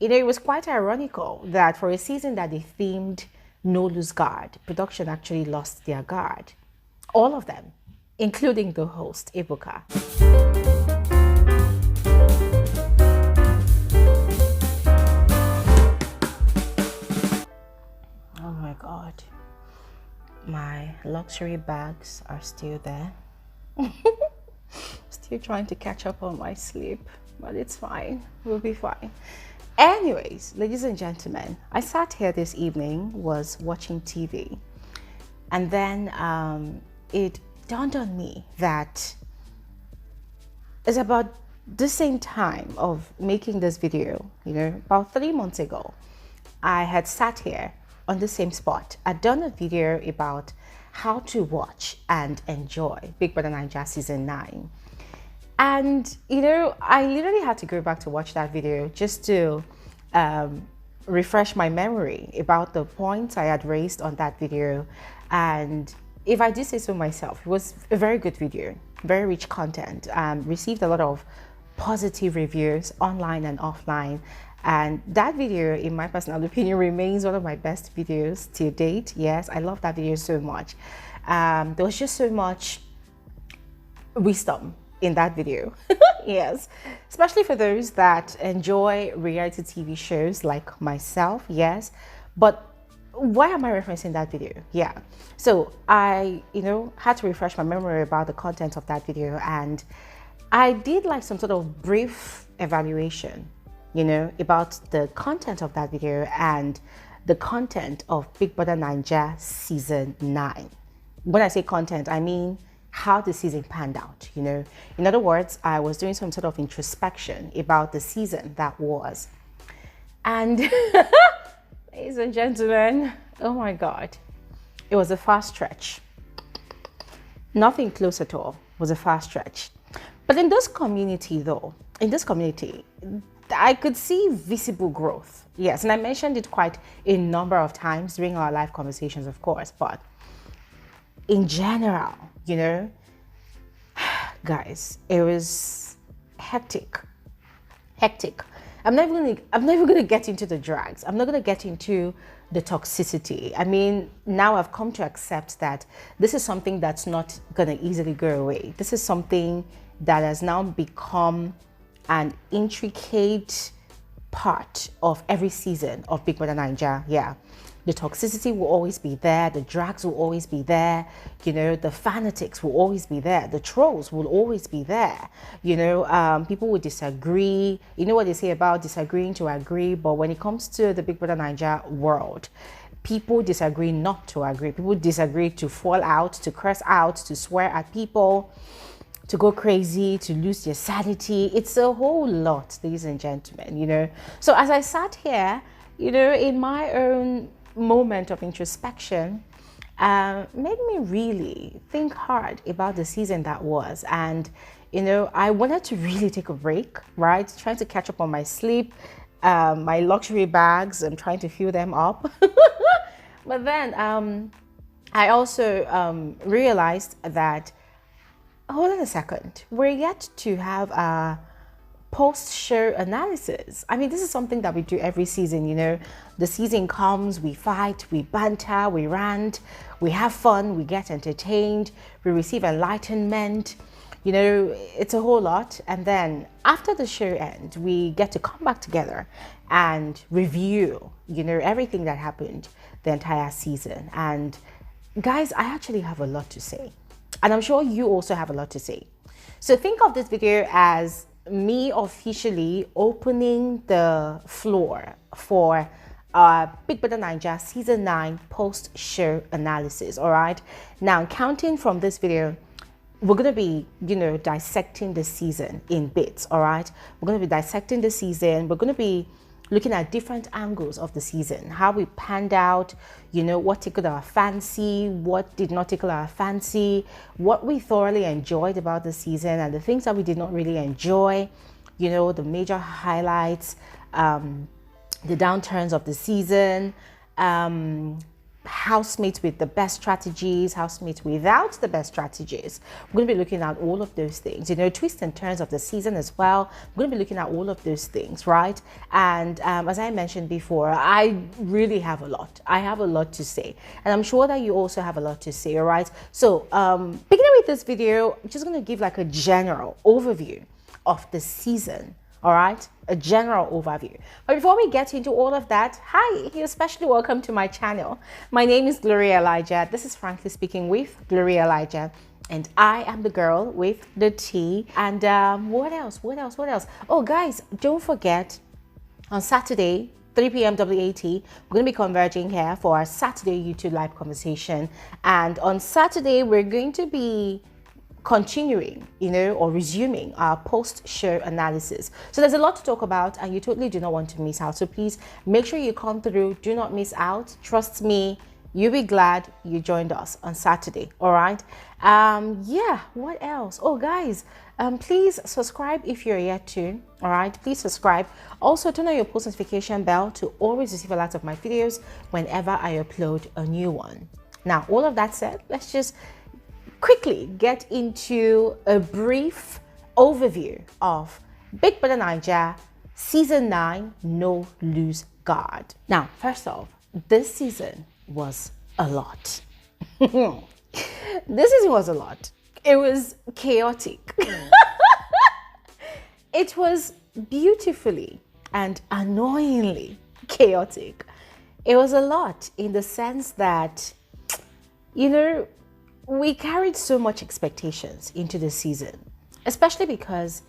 It was quite ironical that for a season that they themed No Lose Guard, production actually lost their guard. All of them, including the host, Ebuka. Oh my God. My luxury bags are still there. Still trying to catch up on my sleep, but it's fine. We'll be fine. Anyways, ladies and gentlemen, I sat here this evening, was watching TV, and then it dawned on me that it's about the same time of making this video, about 3 months ago, I had sat here on the same spot. I'd done a video about how to watch and enjoy Big Brother Naija season 9. And, I literally had to go back to watch that video just to refresh my memory about the points I had raised on that video. And if I did say so myself, it was a very good video, very rich content, received a lot of positive reviews online and offline. And that video, in my personal opinion, remains one of my best videos to date. Yes, I love that video so much. There was just so much wisdom in that video. Yes, especially for those that enjoy reality TV shows like myself. Yes, but why am I referencing that video? Yeah, so I had to refresh my memory about the content of that video, and I did like some sort of brief evaluation about the content of that video and the content of Big Brother Naija season 9. When I say content, I mean how the season panned out. In other words, I was doing some sort of introspection about the season that was. And ladies and gentlemen, oh my God, it was a fast stretch. Nothing close at all. It was a fast stretch. But in this community, I could see visible growth. Yes, and I mentioned it quite a number of times during our live conversations, of course, but in general, guys, it was hectic. I'm not even gonna get into the drags. I'm not gonna get into the toxicity. I mean, now I've come to accept that this is something that's not gonna easily go away. This is something that has now become an intricate part of every season of Big Brother Naija. Yeah, the toxicity will always be there, the drags will always be there, the fanatics will always be there, the trolls will always be there. People will disagree. You know what they say about disagreeing to agree, but when it comes to the Big Brother Naija world, people disagree not to agree. People disagree to fall out, to curse out, to swear at people, to go crazy, to lose their sanity. It's a whole lot, ladies and gentlemen, So as I sat here, in my own moment of introspection, made me really think hard about the season that was. And, I wanted to really take a break, right? Trying to catch up on my sleep, my luxury bags, I'm trying to fill them up. But then I also realized that, hold on a second, we're yet to have a post-show analysis. I mean, this is something that we do every season, The season comes, we fight, we banter, we rant, we have fun, we get entertained, we receive enlightenment. It's a whole lot. And then after the show ends, we get to come back together and review, everything that happened the entire season. And guys, I actually have a lot to say. And I'm sure you also have a lot to say. So think of this video as me officially opening the floor for Big Brother Naija season 9 post-show analysis. All right. Now, counting from this video, we're going to be, dissecting the season in bits. All right. We're going to be dissecting the season. We're going to be looking at different angles of the season, how we panned out, what tickled our fancy, what did not tickle our fancy, what we thoroughly enjoyed about the season, and the things that we did not really enjoy, the major highlights, the downturns of the season, housemates with the best strategies, housemates without the best strategies. We're going to be looking at all of those things, you know, twists and turns of the season as well. We're going to be looking at all of those things, right? And as I mentioned before, I really have a lot. I have a lot to say, and I'm sure that you also have a lot to say, all right? So beginning with this video, I'm just going to give like a general overview of the season, all right? A general overview. But before we get into all of that, hi, you're especially welcome to my channel. My name is Gloria Elijah. This is Frankly Speaking with Gloria Elijah, and I am the girl with the T. And what else? Oh, guys, don't forget, on Saturday, 3 p.m. WAT, we're going to be converging here for our Saturday YouTube live conversation. And on Saturday, we're going to be continuing, you know, or resuming our post-show analysis. So there's a lot to talk about, and you totally do not want to miss out. So please make sure you come through. Do not miss out. Trust me, you'll be glad you joined us on Saturday. All right. Yeah, what else? Oh, guys, please subscribe if you're yet to. All right, please subscribe. Also, turn on your post notification bell to always receive alerts of my videos whenever I upload a new one. Now, all of that said, let's just quickly get into a brief overview of Big Brother Naija Season 9, No Lose Guard. Now, first off, this season was a lot. This season was a lot. It was chaotic. It was beautifully and annoyingly chaotic. It was a lot in the sense that, you know, we carried so much expectations into the season, especially because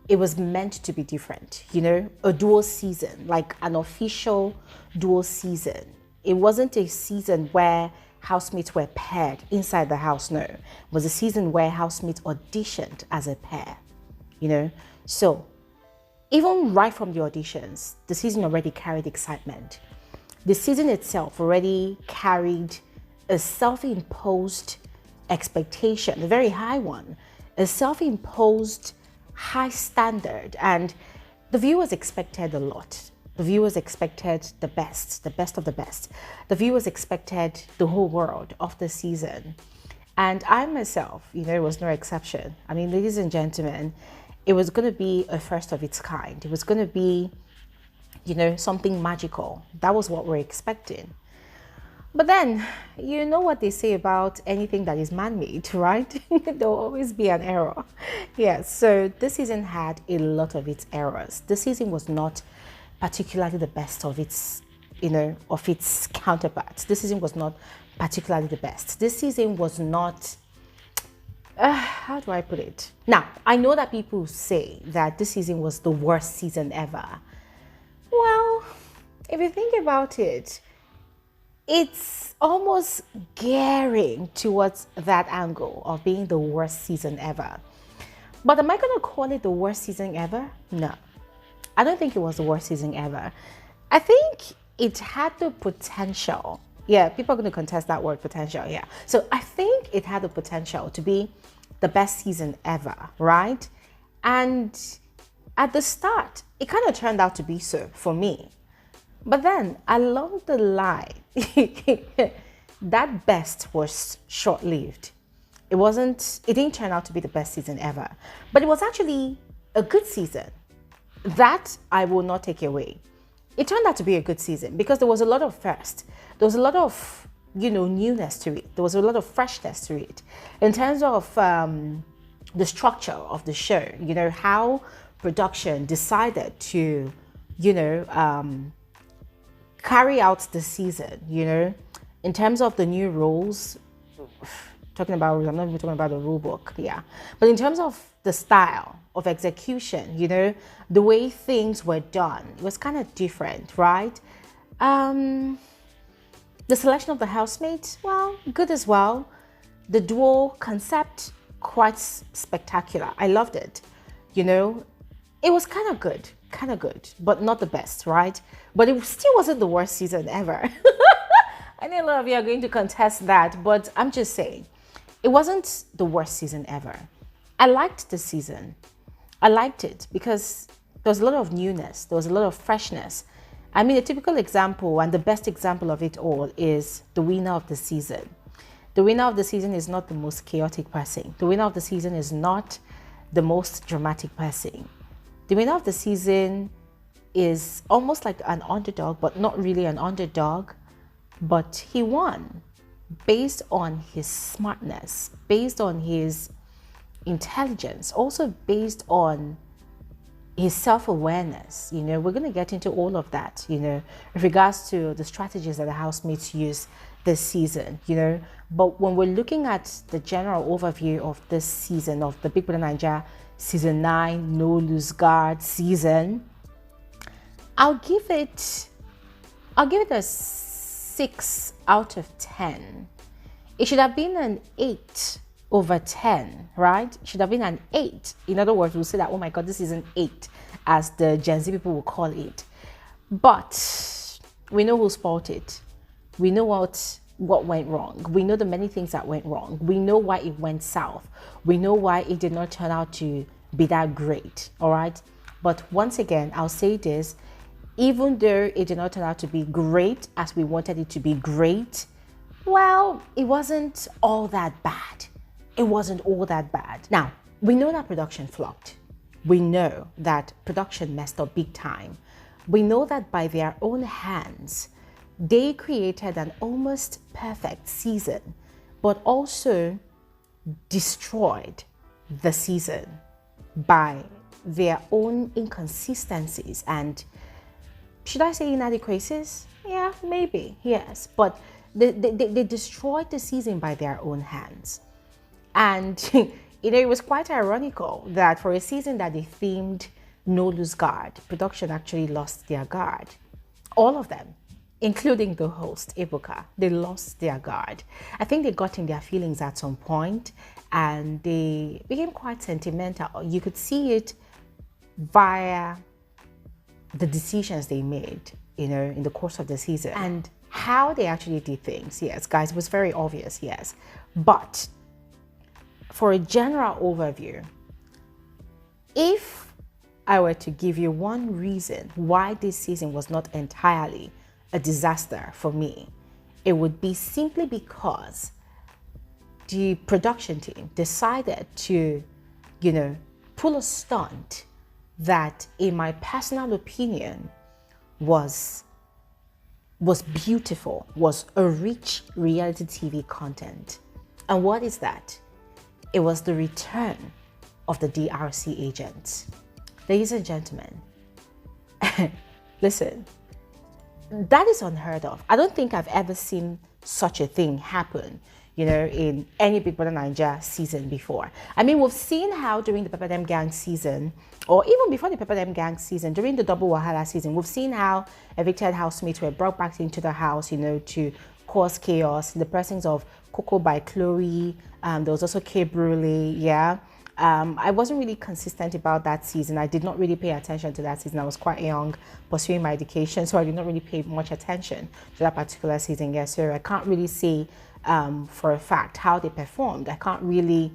it was meant to be different, you know, a dual season, like an official dual season. It wasn't a season where housemates were paired inside the house. No, it was a season where housemates auditioned as a pair, you know. So even right from the auditions, the season already carried excitement. The season itself already carried a self-imposed expectation, a very high one, a self-imposed high standard, and the viewers expected a lot. The viewers expected the best of the best. The viewers expected the whole world of the season, and I myself, you know, it was no exception. I mean, ladies and gentlemen, it was going to be a first of its kind. It was going to be, you know, something magical. That was what we're expecting. But then, you know what they say about anything that is man-made, right? There will always be an error. Yeah, so this season had a lot of its errors. This season was not particularly the best of its, you know, of its counterparts. This season was not particularly the best. This season was not, how do I put it? Now, I know that people say that this season was the worst season ever. Well, if you think about it, it's almost gearing towards that angle of being the worst season ever. But am I going to call it the worst season ever? No, I don't think it was the worst season ever. I think it had the potential. Yeah, people are going to contest that word, potential. Yeah. So I think it had the potential to be the best season ever, right? And at the start, it kind of turned out to be so for me. But then along the line, that best was short-lived. It didn't turn out to be the best season ever, but it was actually a good season. That I will not take away. It turned out to be a good season because there was a lot of first. There was a lot of, you know, newness to it. There was a lot of freshness to it in terms of the structure of the show, you know, how production decided to, you know, carry out the season, you know, in terms of the new rules. Talking about rules, I'm not even talking about the rule book, yeah. But in terms of the style of execution, you know, the way things were done, it was kind of different, right? The selection of the housemates, well, good as well. The duo concept, quite spectacular. I loved it, you know. It was kind of good, but not the best, right? But it still wasn't the worst season ever. I know a lot of you are going to contest that, but I'm just saying, it wasn't the worst season ever. I liked the season. I liked it because there was a lot of newness. There was a lot of freshness. I mean, a typical example and the best example of it all is the winner of the season. The winner of the season is not the most chaotic person. The winner of the season is not the most dramatic person. The winner of the season is almost like an underdog, but not really an underdog. But he won based on his smartness, based on his intelligence, also based on his self-awareness. We're going to get into all of that, with regards to the strategies that the housemates use this season, But when we're looking at the general overview of this season, of the Big Brother Naija season 9, No Lose Guard season, I'll give it a 6 out of 10. It should have been an 8/10, right? It should have been an 8. In other words, we'll say that, oh my God, this is an 8, as the Gen Z people will call it. But we know who spoiled it. We know what went wrong. We know the many things that went wrong. We know why it went south. We know why it did not turn out to be that great, all right? But once again, I'll say this, even though it did not turn out to be great as we wanted it to be great, well, it wasn't all that bad. It wasn't all that bad. Now, we know that production flopped. We know that production messed up big time. We know that by their own hands, they created an almost perfect season, but also destroyed the season by their own inconsistencies and, should I say, inadequacies? Yeah, maybe, yes. But they destroyed the season by their own hands. And, it was quite ironical that for a season that they themed No Lose Guard, production actually lost their guard. All of them, including the host, Ebuka, they lost their guard. I think they got in their feelings at some point and they became quite sentimental. You could see it via the decisions they made, in the course of the season and how they actually did things. Yes, guys, it was very obvious, yes. But for a general overview, if I were to give you one reason why this season was not entirely a disaster for me, it would be simply because the production team decided to, pull a stunt that, in my personal opinion, was beautiful, was a rich reality TV content. And what is that? It was the return of the DRC agents. Ladies and gentlemen, listen, that is unheard of. I don't think I've ever seen such a thing happen, in any Big Brother Naija season before. I mean, we've seen how during the Pepper Dem Gang season, or even before the Pepper Dem Gang season, during the Double Wahala season, we've seen how evicted housemates were brought back into the house, to cause chaos in the presence of Coco by Chloe. There was also K. Brule, yeah. I wasn't really consistent about that season. I did not really pay attention to that season. I was quite young, pursuing my education, so I did not really pay much attention to that particular season. Yes, so I can't really say for a fact how they performed. I can't really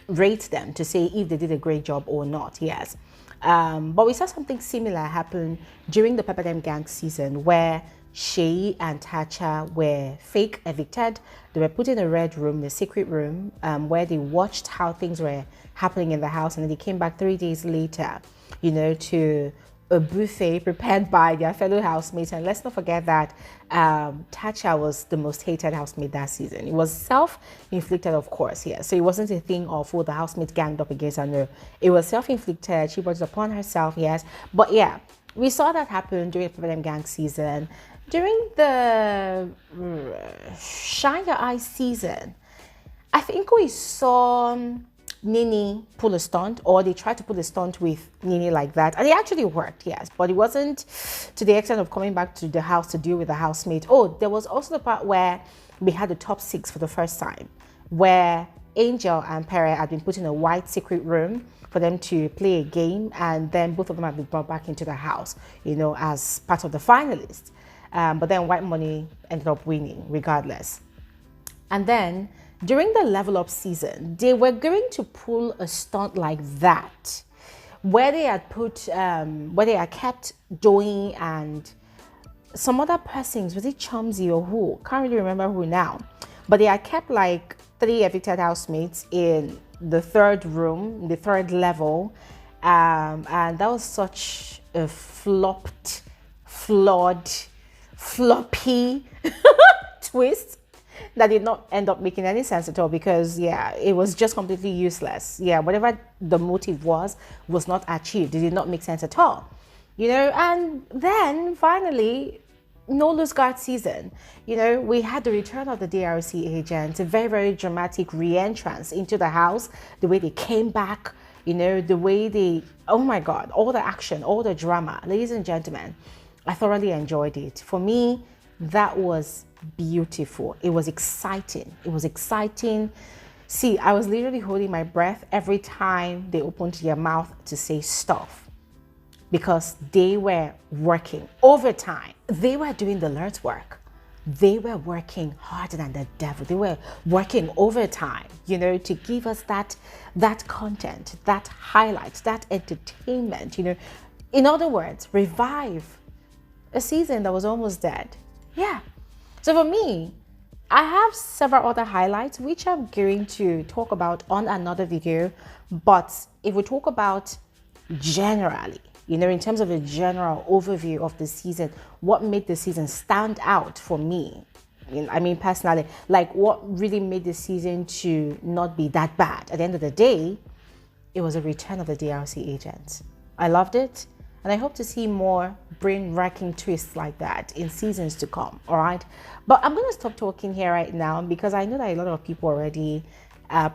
rate them to say if they did a great job or not. Yes, but we saw something similar happen during the Pepper Dem Gang season, where Shay and Tacha were fake evicted. They were put in a red room, the secret room, where they watched how things were happening in the house, and then they came back 3 days later, to a buffet prepared by their fellow housemates. And let's not forget that Tacha was the most hated housemate that season. It was self-inflicted, of course, yeah. So it wasn't a thing of, the housemates ganged up against her. No, it was self-inflicted. She brought it upon herself, yes. But yeah, we saw that happen during the Pepper Dem Gang season. During the Shine Your Eyes season, I think we saw Nene pull a stunt, or they tried to pull a stunt with Nene like that. And it actually worked, yes. But it wasn't to the extent of coming back to the house to deal with the housemate. Oh, there was also the part where we had the top 6 for the first time, where Angel and Pere had been put in a white secret room for them to play a game. And then both of them had been brought back into the house, as part of the finalists. But then White Money ended up winning regardless. And then during the level up season, they were going to pull a stunt like that, where they had put, where they had kept Joey and some other persons. Was it Chumsy or who? Can't really remember who now. But they had kept like 3 evicted housemates in the 3rd room, the 3rd level. And that was such a floppy twist that did not end up making any sense at all, because yeah, it was just completely useless. Yeah, whatever the motive was not achieved. It did not make sense at all, you know. And then finally, no lose guard season, you know, we had the return of the DRC agents, a very, very dramatic re-entrance into the house, the way they came back, you know, the way they, oh my God, all the action, all the drama. Ladies and gentlemen, I thoroughly enjoyed it. For me, that was beautiful. It was exciting. It was exciting. See, I was literally holding my breath every time they opened their mouth to say stuff, because they were working overtime. They were doing the Lord's work. They were working harder than the devil. They were working overtime, you know, to give us that content, that highlight, that entertainment, you know. In other words, revive a season that was almost dead. Yeah. So for me, I have several other highlights which I'm going to talk about on another video. But if we talk about generally, you know, in terms of a general overview of the season, what made the season stand out for me, I mean, personally, like what really made the season to not be that bad. At the end of the day, it was a return of the DRC agents. I loved it. And I hope to see more brain-wracking twists like that in seasons to come, all right? But I'm going to stop talking here right now, because I know that a lot of people already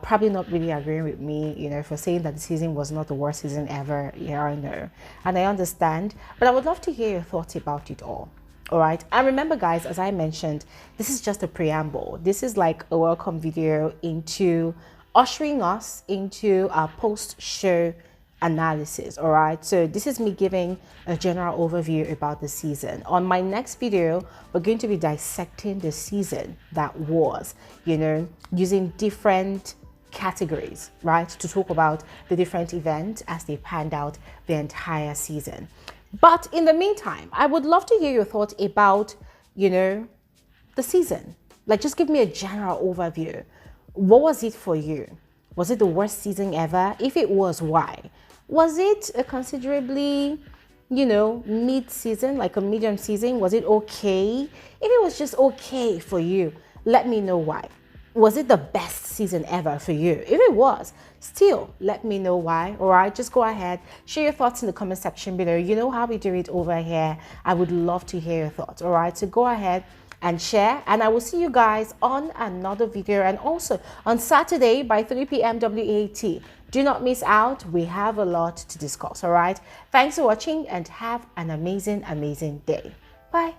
probably not really agreeing with me, you know, for saying that the season was not the worst season ever. Yeah, I know. And I understand. But I would love to hear your thoughts about it all right? And remember, guys, as I mentioned, this is just a preamble. This is like a welcome video into ushering us into our post-show analysis, all right? So this is me giving a general overview about the season. On my next video, we're going to be dissecting the season that was, you know, using different categories, right, to talk about the different events as they panned out the entire season. But in the meantime, I would love to hear your thoughts about, you know, the season. Like, just give me a general overview. What was it for you? Was it the worst season ever? If it was, why? Was it a considerably, you know, mid-season, like a medium season? Was it okay? If it was just okay for you, let me know why. Was it the best season ever for you? If it was, still let me know why. All right, just go ahead, share your thoughts in the comment section below. You know how we do it over here. I would love to hear your thoughts. All right, so go ahead and share, and I will see you guys on another video, and also on Saturday by 3 p.m. WAT. Do not miss out. We have a lot to discuss. All right, thanks for watching and have an amazing day. Bye.